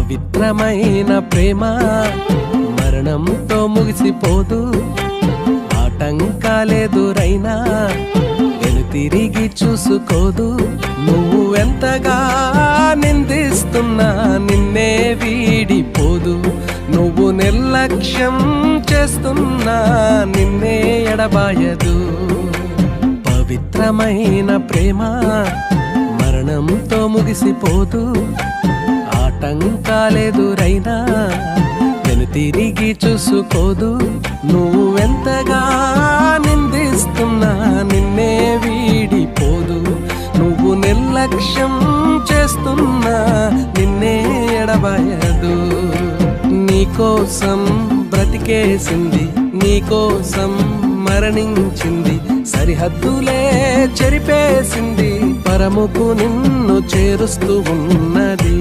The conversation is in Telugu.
పవిత్రమైన ప్రేమ మరణంతో ముగిసిపోదు. ఆటంకాలెదురైనా వెనుతిరిగి చూసుకోదు. నువ్వు ఎంతగా నిందిస్తున్నా నిన్నే వీడిపోదు. నువ్వు నిర్లక్ష్యం చేస్తున్నా నిన్నే ఎడబాయదు. పవిత్రమైన ప్రేమ మరణంతో ముగిసిపోదు. ఆటంకాలెదురైనా వెనుతిరిగి చూసుకోదు. నువ్వెంతగా నిందిస్తున్నా నిన్నే వీడిపోదు. నువ్వు నిర్లక్ష్యం చేస్తున్నా నిన్నే ఎడబాయదు. నీకోసం బ్రతికేసింది, నీకోసం మరణించింది, సరిహద్దులే చెరిపేసింది, పరముకు నిన్ను చేరుస్తూ ఉన్నది.